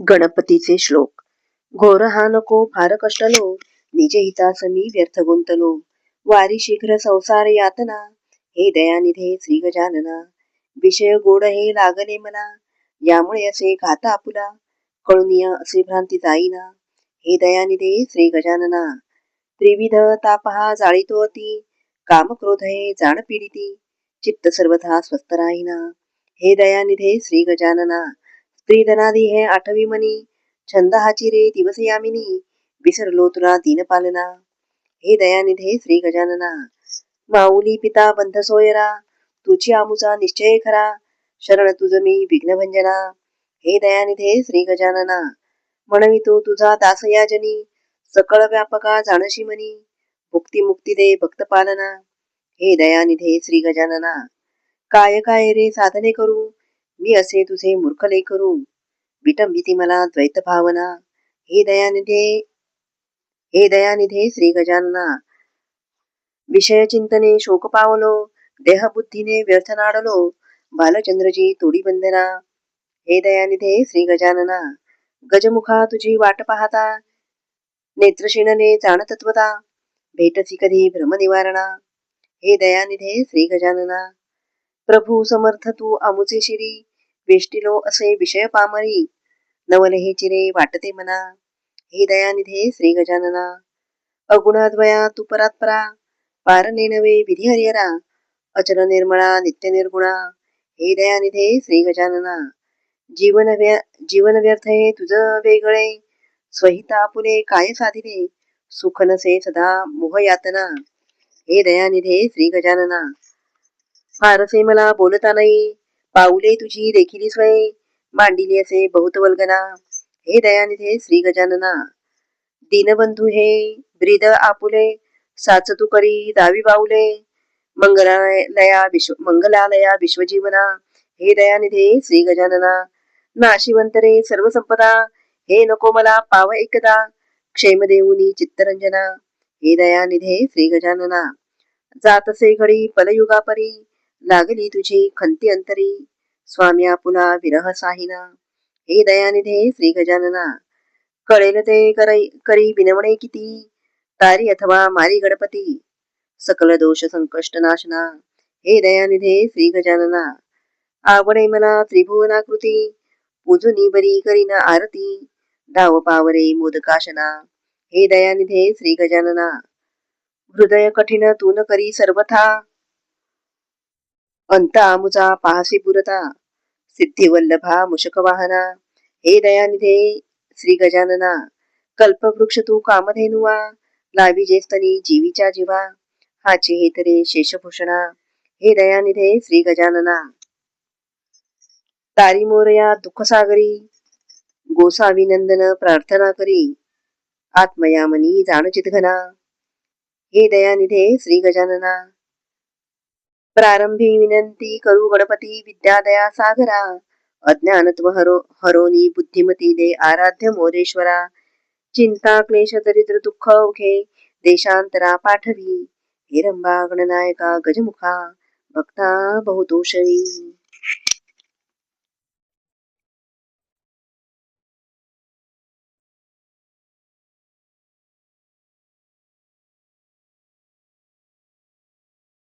गणपतीचे श्लोक. घोर हा नको फार कष्टलो, निज हितास मी व्यर्थ गुंतलो. वारी शीघ्र संसार यातना, हे दयानिधे श्री गजानना. विषय गोड हे लागले मला, यामुळे असे घात आपुला. कळुनिय असे भ्रांती जाईना, हे दयानिधे श्री गजानना. त्रिविध तापहा जाळीतो अति, काम क्रोध हे जाण पीडिती. चित्त सर्वथा स्वस्थ राहीना, हे दयानिधे श्री गजानना. स्त्री धनादी हे आठवी मनी, छंद हाची रे दिवस यामिनी. विसरलो तुला दीनपालना, हे दयानिधे श्री गजानना. माऊली पिता बंध सोयरा, तुझी आमुचा निश्चय खरा. शरण तुझ मी विघ्नभंजना, हे दयानिधे श्री गजानना. म्हणवितो तुझा दास या जनी, सकळ व्यापका जाणशी मनी. मुक्ती मुक्ती दे भक्त पालना, हे दयानिधे श्री गजानना. काय काय रे साधने करू, मी असे तुझे मूर्ख लेकरू. विटंबिती मला द्वैत भावना, हे दयानिधे श्री गजानना. विषय चिंतने शोक पावलो, देह बुद्धीने व्यर्थ नाडलो. बालचंद्रजी तोडी बंधना, हे दयानिधे श्री गजानना. गजमुखा तुझी वाट पाहता, नेत्रशीनने जाण तत्वता. भेटसी कधी भ्रम निवारणा, हे दयानिधे श्री गजानना. प्रभू समर्थ तू आमुचे शिरी, वेष्टिलो असे विषय पामरी. नवल हे चिरे वाटते मना, हे दयानिधे श्री गजानना. अगुणाद्वया तू परात्परा, पार नेनवे विधी हरिहरा. अचल निर्मळा नित्य निर्गुणा, हे दयानिधे श्री गजानना. जीवन व्यर्थ हे तुझ वेगळे, स्वहिता आपुले काय साधिले. सुख नसे सदा मोह यातना, हे दयानिधे श्री गजानना. फारसे मला बोलता नाही, पाऊले तुझी देखिली स्वय. मांडिली असे बहुत वल्गना, हे दयानिधे श्री गजानना. दीनबंधू हे ब्रीद आपुले, साच तू करी दावी बाऊले. मंगलालया विश्वजीवना, हे दयानिधे श्री गजानना. नाशिवंतरे सर्व संपदा, हे नको मला पाव एकदा. क्षेम देऊनी चित्तरंजना, हे दयानिधे श्री गजानना. जातसे घडी पलयुगापरी, लागली तुझी खंती अंतरी. स्वामी आपुला विरह साहिना, हे दयानिधे श्री गजानना. कळेल ते करी विनवणे किती, तारी अथवा मारी गणपती. सकल दोष संकष्ट नाशना, हे दयानिधे श्री गजानना. आवडे मला त्रिभुवनाकृती, पूजुनी बरी करीन आरती. डाव पावरे मोदकाशना, हे दयानिधे श्री गजानना. हृदय कठीण तू न करी सर्वथा, अंत आमुचा पाहसी पुरता. सिद्धिवल्लभा मुशक वाहना, हे दयानिधे श्री गजानना. कल्पवृक्ष तू कामधेनुवा, लावी जे स्तनी जीवीच्या जीवा. हाचे हे तरे शेषभूषणा, हे दयानिधे श्री गजानना. तारी मोरया दुःख सागरी, गोसावी नंदन प्रार्थना करी. आत्मयामनी जाणचित घना, हे दयानिधे श्री गजानना. प्रारंभी विनंती करू गणपती विद्यादया सागरा. अज्ञानत्व हरोनी बुद्धिमती दे आराध्य मोरेश्वरा. चिंता क्लेश दरिद्र दुःख औखे, देशांतरा पाठवी. हे रंबा गणनायका गजमुखा, भक्ता बहुतोषवी.